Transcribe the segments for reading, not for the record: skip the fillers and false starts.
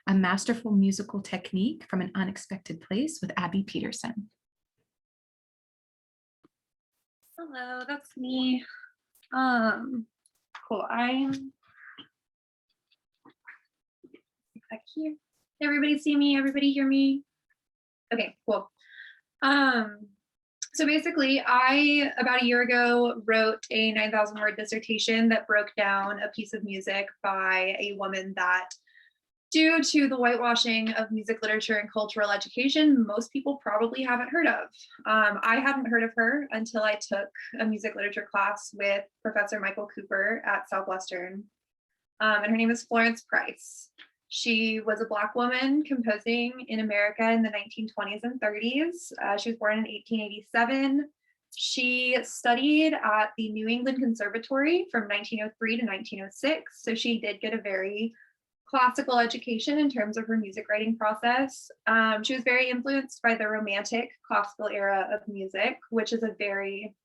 A Masterful Musical Technique from an Unexpected Place with Abby Peterson. Hello, that's me. Cool. I'm back here. Everybody see me? Everybody hear me? Okay, cool. So basically, I, about a year ago, wrote a 9,000 word dissertation that broke down a piece of music by a woman that, due to the whitewashing of music literature and cultural education, most people probably haven't heard of. I hadn't heard of her until I took a music literature class with Professor Michael Cooper at Southwestern. And her name is Florence Price. She was a Black woman composing in America in the 1920s and 30s. She was born in 1887. She studied at the New England Conservatory from 1903 to 1906. So she did get a very classical education in terms of her music writing process. She was very influenced by the Romantic classical era of music, which is a very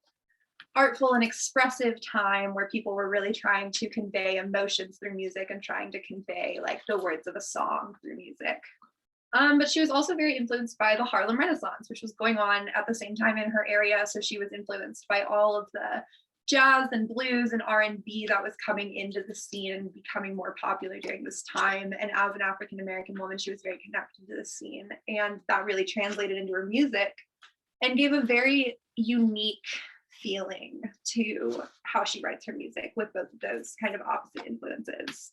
artful and expressive time where people were really trying to convey emotions through music and trying to convey like the words of a song through music. But she was also very influenced by the Harlem Renaissance, which was going on at the same time in her area. So she was influenced by all of the jazz and blues and R&B that was coming into the scene and becoming more popular during this time. And as an African-American woman, she was very connected to the scene. And that really translated into her music and gave a very unique feeling to how she writes her music with both of those kind of opposite influences.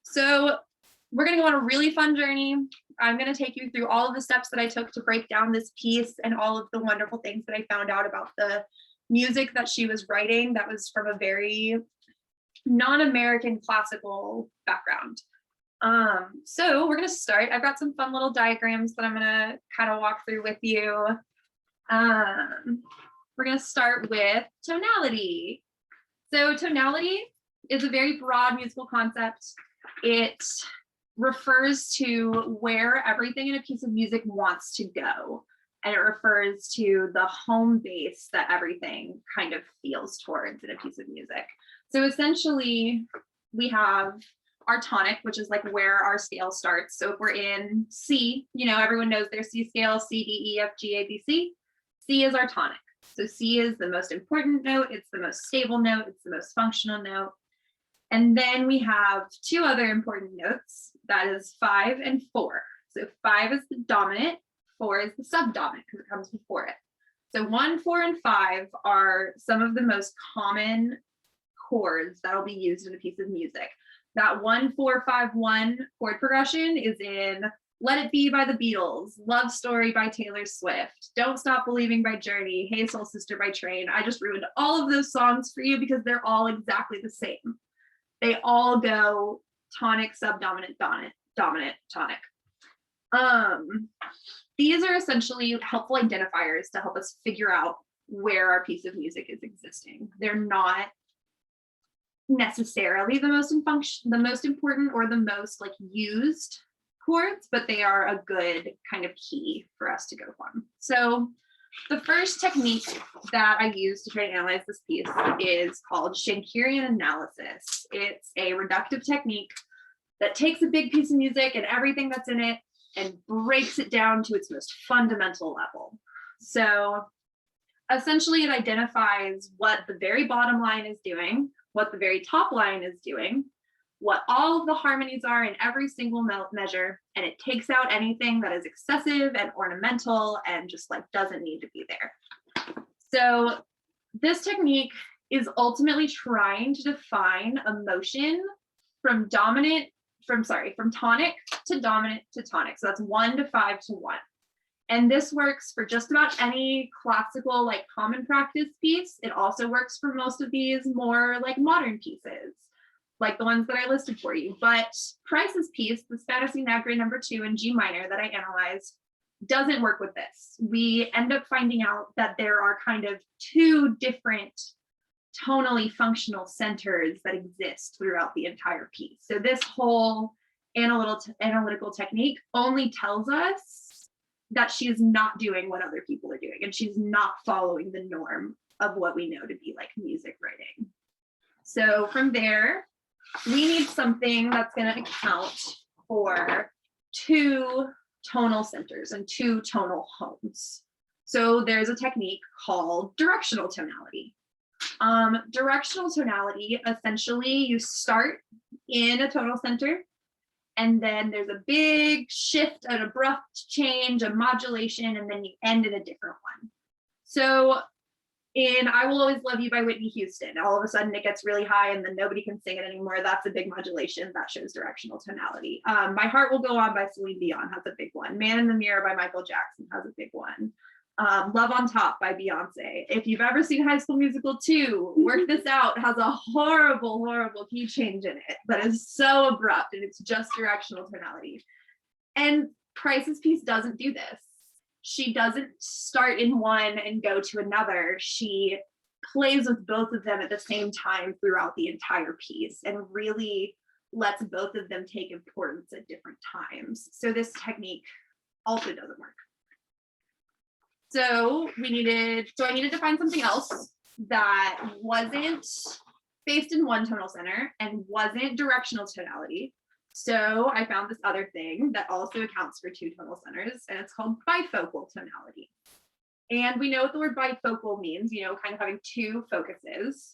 So we're going to go on a really fun journey. I'm going to take you through all of the steps that I took to break down this piece and all of the wonderful things that I found out about the music that she was writing that was from a very non-American classical background. So we're going to start. I've got some fun little diagrams that I'm going to kind of walk through with you. We're going to start with tonality. So tonality is a very broad musical concept. It refers to where everything in a piece of music wants to go. And it refers to the home base that everything kind of feels towards in a piece of music. So essentially, we have our tonic, which is like where our scale starts. So if we're in C, you know, everyone knows their C scale, C, D, E, F, G, A, B, C. C is our tonic. So C is the most important note. It's the most stable note. It's the most functional note. And then we have two other important notes. That is 5 and 4. So 5 is the dominant. 4 is the subdominant because it comes before it. So 1, 4, and 5 are some of the most common chords that will be used in a piece of music. That 1, 4, 5, 1 chord progression is in Let It Be by the Beatles, Love Story by Taylor Swift, Don't Stop Believing by Journey, Hey Soul Sister by Train. I just ruined all of those songs for you because they're all exactly the same. They all go tonic, subdominant, dominant, tonic. These are essentially helpful identifiers to help us figure out where our piece of music is existing. They're not necessarily the most important or the most like used chords, but they are a good kind of key for us to go from. So the first technique that I use to try to analyze this piece is called Shankarian Analysis. It's a reductive technique that takes a big piece of music and everything that's in it and breaks it down to its most fundamental level. So essentially it identifies what the very bottom line is doing, what the very top line is doing, what all of the harmonies are in every single measure, and it takes out anything that is excessive and ornamental and just like doesn't need to be there. So this technique is ultimately trying to define a motion from tonic to dominant to tonic. So that's 1 to 5 to 1. And this works for just about any classical, like common practice piece. It also works for most of these more like modern pieces, like the ones that I listed for you. But Price's piece, this Fantasie Nègre No. 2 in G minor that I analyzed, doesn't work with this. We end up finding out that there are kind of two different tonally functional centers that exist throughout the entire piece. So this whole analytical technique only tells us that she's not doing what other people are doing, and she's not following the norm of what we know to be like music writing. So from there, we need something that's going to account for two tonal centers and two tonal homes. So there's a technique called directional tonality. Directional tonality, essentially you start in a tonal center, and then there's a big shift, an abrupt change, a modulation, and then you end in a different one. So in I Will Always Love You by Whitney Houston, all of a sudden it gets really high and then nobody can sing it anymore. That's a big modulation. That shows directional tonality. My Heart Will Go On by Celine Dion has a big one. Man in the Mirror by Michael Jackson has a big one. Love on Top by Beyonce. If you've ever seen High School Musical 2, Work This Out has a horrible, horrible key change in it that is so abrupt, and it's just directional tonality. And Price's piece doesn't do this. She doesn't start in one and go to another. She plays with both of them at the same time throughout the entire piece and really lets both of them take importance at different times. So this technique also doesn't work. So I needed to find something else that wasn't based in one tonal center and wasn't directional tonality. So I found this other thing that also accounts for two tonal centers, and it's called bifocal tonality. And we know what the word bifocal means, kind of having two focuses.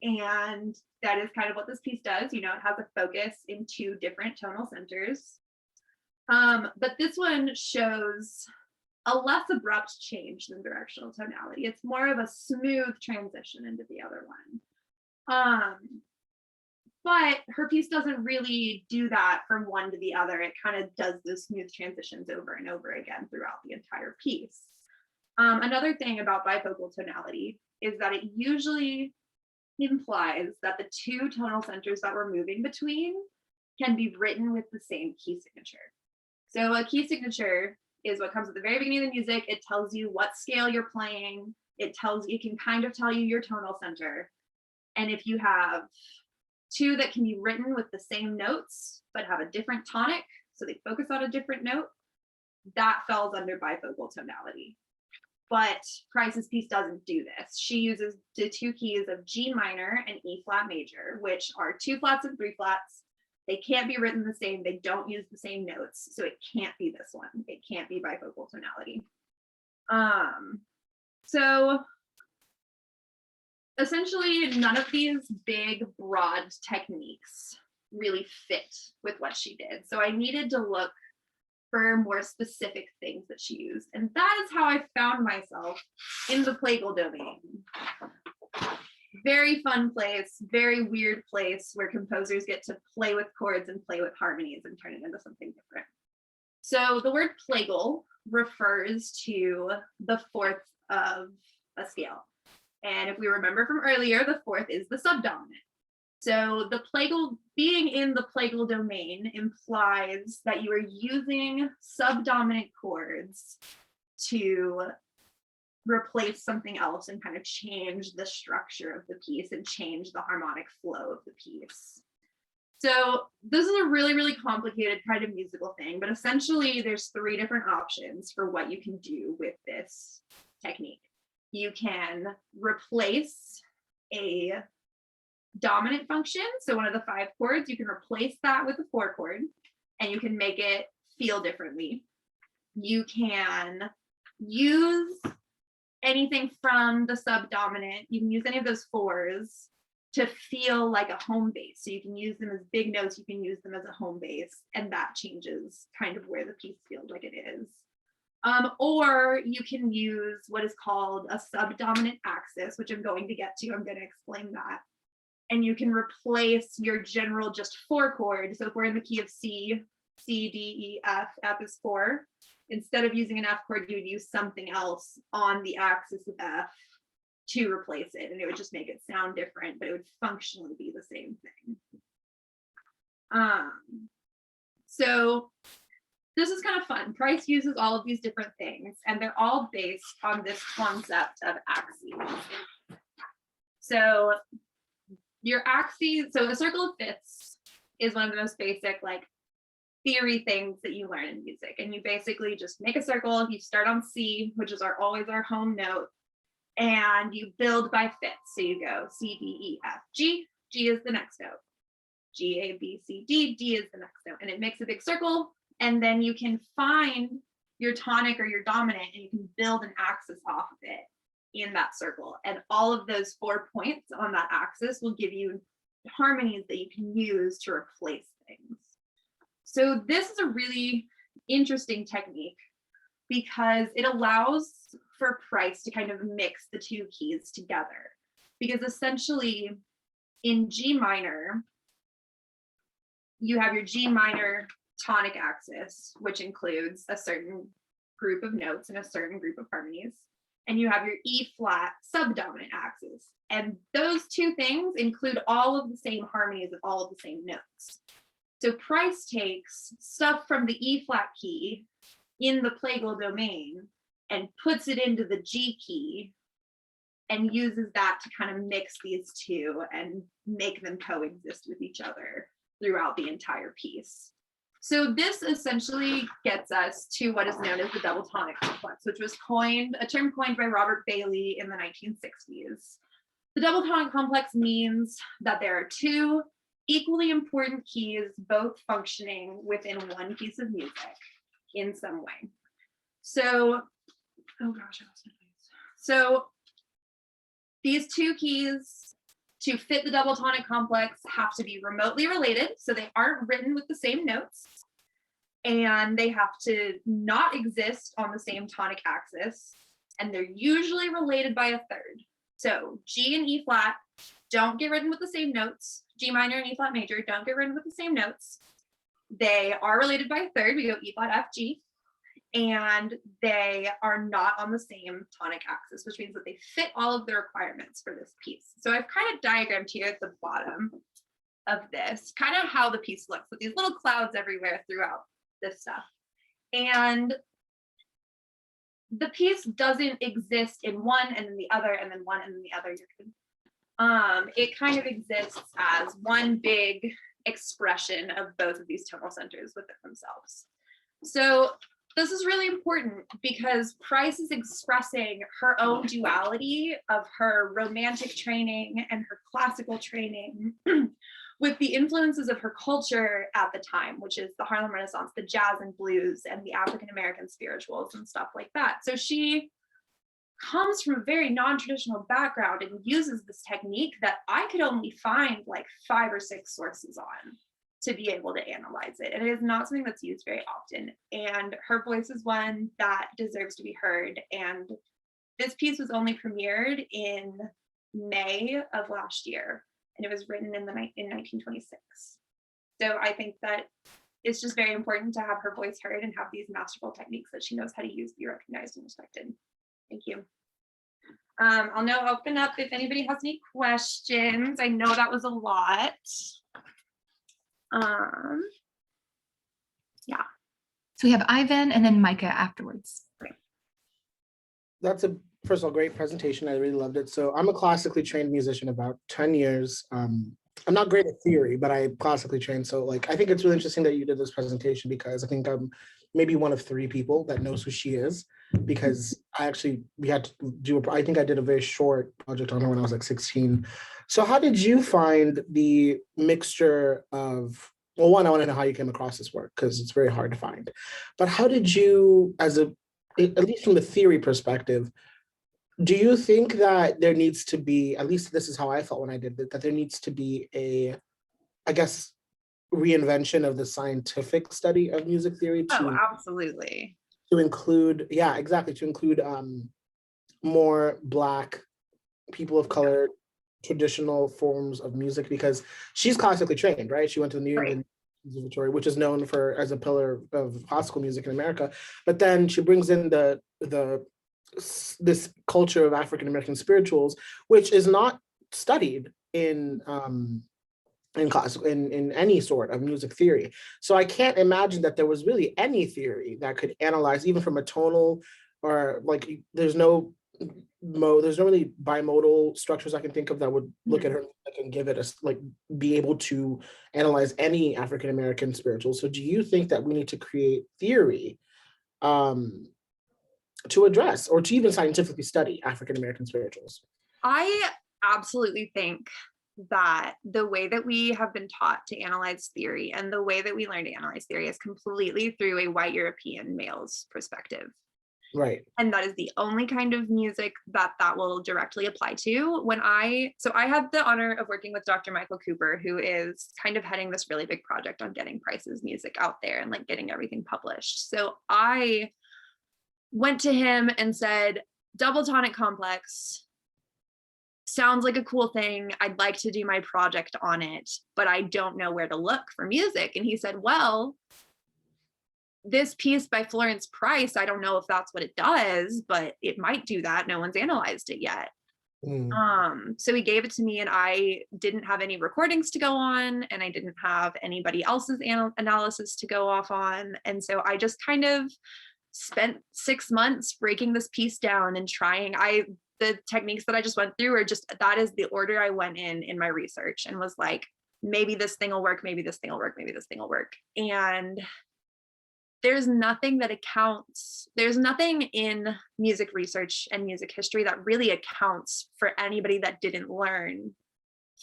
And that is kind of what this piece does. It has a focus in two different tonal centers. But this one shows a less abrupt change than directional tonality. It's more of a smooth transition into the other one. But her piece doesn't really do that from one to the other. It kind of does those smooth transitions over and over again throughout the entire piece. Another thing about bifocal tonality is that it usually implies that the two tonal centers that we're moving between can be written with the same key signature. So a key signature is what comes at the very beginning of the music. It tells you what scale you're playing. It can kind of tell you your tonal center. And if you have two that can be written with the same notes but have a different tonic, so they focus on a different note, that falls under bifocal tonality. But Price's piece doesn't do this. She uses the two keys of G minor and E flat major, which are two flats and three flats. They can't be written the same. They don't use the same notes. So it can't be this one. It can't be bifocal tonality. So essentially, none of these big, broad techniques really fit with what she did. So I needed to look for more specific things that she used. And that is how I found myself in the Plagal domain. Very fun place, very weird place where composers get to play with chords and play with harmonies and turn it into something different. So the word Plagal refers to the fourth of a scale. And if we remember from earlier, the fourth is the subdominant. So the Plagal, being in the Plagal domain implies that you are using subdominant chords to replace something else and kind of change the structure of the piece and change the harmonic flow of the piece. So this is a really, really complicated kind of musical thing, but essentially there's three different options for what you can do with this technique. You can replace a dominant function, so one of the 5 chords, you can replace that with a 4 chord, and you can make it feel differently. You can use anything from the subdominant, you can use any of those 4s to feel like a home bass. So you can use them as big notes, you can use them as a home bass, and that changes kind of where the piece feels like it is. Or you can use what is called a subdominant axis, which I'm going to get to. I'm going to explain that. And you can replace your general just 4 chord. So if we're in the key of C, C, D, E, F, F is 4. Instead of using an F chord, you would use something else on the axis of F to replace it. And it would just make it sound different, but it would functionally be the same thing. So this is kind of fun. Price uses all of these different things, and they're all based on this concept of axes. So your axes, so the circle of fifths is one of the most basic theory things that you learn in music. And you basically just make a circle. You start on C, which is always our home note, and you build by fifths. So you go C, D, E, F, G. G is the next note. G, A, B, C, D. D is the next note. And it makes a big circle. And then you can find your tonic or your dominant, and you can build an axis off of it in that circle. And all of those 4 points on that axis will give you harmonies that you can use to replace things. So this is a really interesting technique because it allows for Price to kind of mix the 2 keys together. Because essentially in G minor, you have your G minor tonic axis, which includes a certain group of notes and a certain group of harmonies. And you have your E flat subdominant axis. And those 2 things include all of the same harmonies of all of the same notes. So Price takes stuff from the E flat key in the Plagal domain and puts it into the G key and uses that to kind of mix these 2 and make them coexist with each other throughout the entire piece. So this essentially gets us to what is known as the double tonic complex, which was a term coined by Robert Bailey in the 1960s. The double tonic complex means that there are 2 equally important keys, both functioning within one piece of music in some way. So, oh gosh, I lost my place. So these 2 keys to fit the double tonic complex have to be remotely related, so they aren't written with the same notes, and they have to not exist on the same tonic axis, and they're usually related by a third. So G and E flat don't get written with the same notes. G minor and E flat major don't get written with the same notes. They are related by a third. We go E flat F G, and they are not on the same tonic axis, which means that they fit all of the requirements for this piece. So I've kind of diagrammed here at the bottom of this kind of how the piece looks with these little clouds everywhere throughout this stuff. And the piece doesn't exist in one and then the other and then one and then the other. It kind of exists as one big expression of both of these tonal centers within themselves. So this is really important because Price is expressing her own duality of her romantic training and her classical training with the influences of her culture at the time, which is the Harlem Renaissance, the jazz and blues, and the African-American spirituals and stuff like that. So she comes from a very non-traditional background and uses this technique that I could only find like 5 or 6 sources on to be able to analyze it. And it is not something that's used very often. And her voice is one that deserves to be heard. And this piece was only premiered in May of last year, and it was written in 1926. So I think that it's just very important to have her voice heard and have these masterful techniques that she knows how to use be recognized and respected. Thank you. I'll now open up if anybody has any questions. I know that was a lot. Yeah. So we have Ivan and then Micah afterwards. That's first of all, great presentation. I really loved it. So I'm a classically trained musician, about 10 years. I'm not great at theory, but I'm classically trained. So like, I think it's really interesting that you did this presentation because I think I'm maybe one of 3 people that knows who she is, because we had to do, I think I did a very short project on her when I was like 16. So how did you find the mixture of, well, one, I want to know how you came across this work because it's very hard to find, but how did you, at least from the theory perspective, do you think that there needs to be, at least this is how I felt when I did it, that there needs to be a, I guess, reinvention of the scientific study of music theory Absolutely. to include, yeah, exactly, to include more Black, people of color, traditional forms of music, because she's classically trained, right? She went to the New England Conservatory, which is known for as a pillar of classical music in America, but then she brings in this culture of African-American spirituals, which is not studied in classical, in any sort of music theory. So I can't imagine that there was really any theory that could analyze, even from a tonal, or like there's no really bimodal structures I can think of that would look at her and give it be able to analyze any African-American spiritual. So do you think that we need to create theory to address or to even scientifically study African-American spirituals? I absolutely think that the way that we have been taught to analyze theory and the way that we learn to analyze theory is completely through a white European male's perspective. Right. And that is the only kind of music that will directly apply to. So I had the honor of working with Dr. Michael Cooper, who is kind of heading this really big project on getting Price's music out there and like getting everything published. So I went to him and said, double tonic complex sounds like a cool thing. I'd like to do my project on it, but I don't know where to look for music. And he said, well, this piece by Florence Price, I don't know if that's what it does, but it might do that. No one's analyzed it yet. So he gave it to me, and I didn't have any recordings to go on, and I didn't have anybody else's analysis to go off on. And so I just kind of spent 6 months breaking this piece down and trying. The techniques that I just went through are just, that is the order I went in my research, and was like, maybe this thing will work, maybe this thing will work, maybe this thing will work. And there's nothing in music research and music history that really accounts for anybody that didn't learn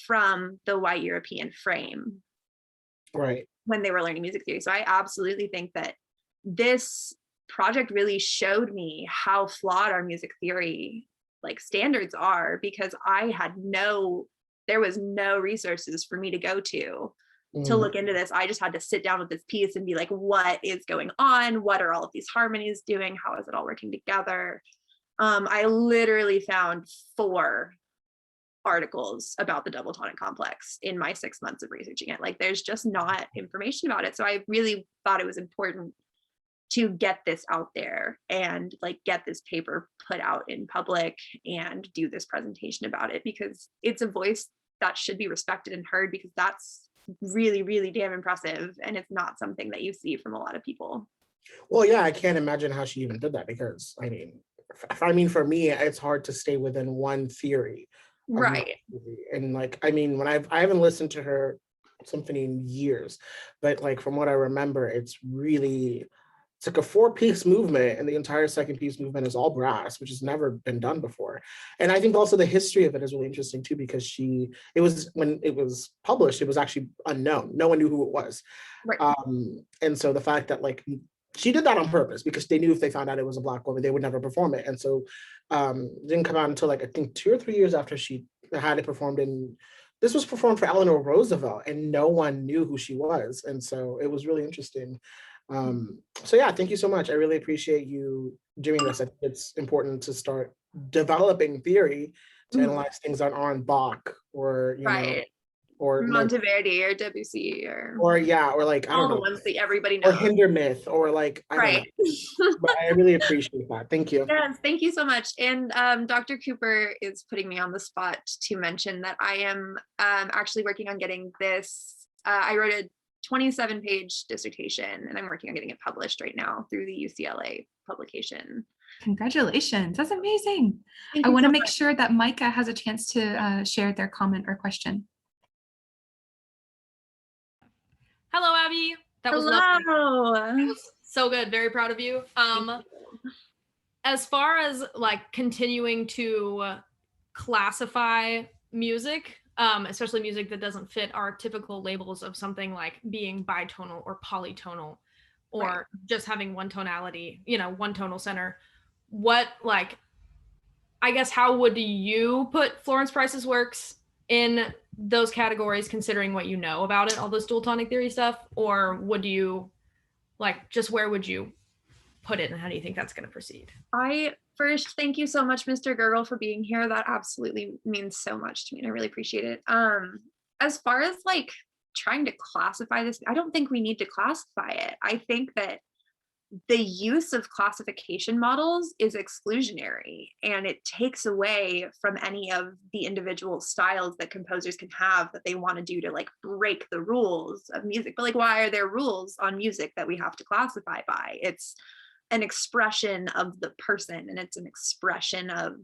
from the white European frame, right, when they were learning music theory. So I absolutely think that this project really showed me how flawed our music theory like standards are, because there was no resources for me to go to look into this. I just had to sit down with this piece and be like, what is going on? What are all of these harmonies doing? How is it all working together? I literally found 4 articles about the double tonic complex in my 6 months of researching it. Like, there's just not information about it. So I really thought it was important to get this out there and like get this paper put out in public and do this presentation about it, because it's a voice that should be respected and heard, because that's really, really damn impressive. And it's not something that you see from a lot of people. Well, yeah, I can't imagine how she even did that, because I mean, for me, it's hard to stay within one theory. Right. And like, I mean, I haven't listened to her symphony in years, but like from what I remember, it's like a 4-piece movement, and the entire second piece movement is all brass, which has never been done before. And I think also the history of it is really interesting too, because when it was published, it was actually unknown. No one knew who it was. Right. And so the fact that like she did that on purpose, because they knew if they found out it was a Black woman, they would never perform it. And so it didn't come out until like, I think 2 or 3 years after she had it performed this was performed for Eleanor Roosevelt, and no one knew who she was. And so it was really interesting. So yeah, thank you so much. I really appreciate you doing this. I think it's important to start developing theory to analyze things that aren't Bach or or Monteverdi or Debussy or like I don't know, the ones that everybody or knows, Hindermith, or like I don't know. But I really appreciate that. Thank you. Yes, thank you so much. And Dr. Cooper is putting me on the spot to mention that I am actually working on getting this. I wrote a 27-page dissertation, and I'm working on getting it published right now through the UCLA publication. Congratulations. That's amazing. I want to make sure that Micah has a chance to share their comment or question. Hello, Abby. That was lovely. It was so good. Very proud of you. As far as like continuing to classify music, especially music that doesn't fit our typical labels of something like being bitonal or polytonal, or just having one tonality, one tonal center. I guess, how would you put Florence Price's works in those categories, considering what you know about it, all this dual tonic theory stuff? Or would you where would you put it, and how do you think that's going to proceed? First, thank you so much, Mr. Gurgle, for being here. That absolutely means so much to me, and I really appreciate it. As far as like trying to classify this, I don't think we need to classify it. I think that the use of classification models is exclusionary, and it takes away from any of the individual styles that composers can have that they want to do to like break the rules of music. But like, why are there rules on music that we have to classify by? It's an expression of the person, and it's an expression of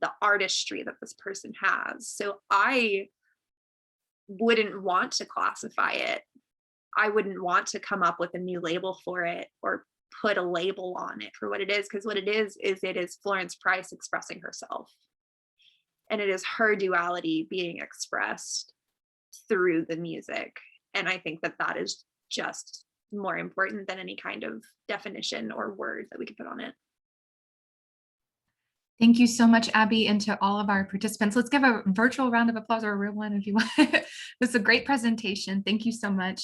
the artistry that this person has. So I wouldn't want to classify it. I wouldn't want to come up with a new label for it or put a label on it for what it is, because what it is it is Florence Price expressing herself. and it is her duality being expressed through the music. And I think that that is just more important than any kind of definition or word that we could put on it. Thank you so much, Abby, and to all of our participants. Let's give a virtual round of applause, or a real one if you want. It was a great presentation. Thank you so much.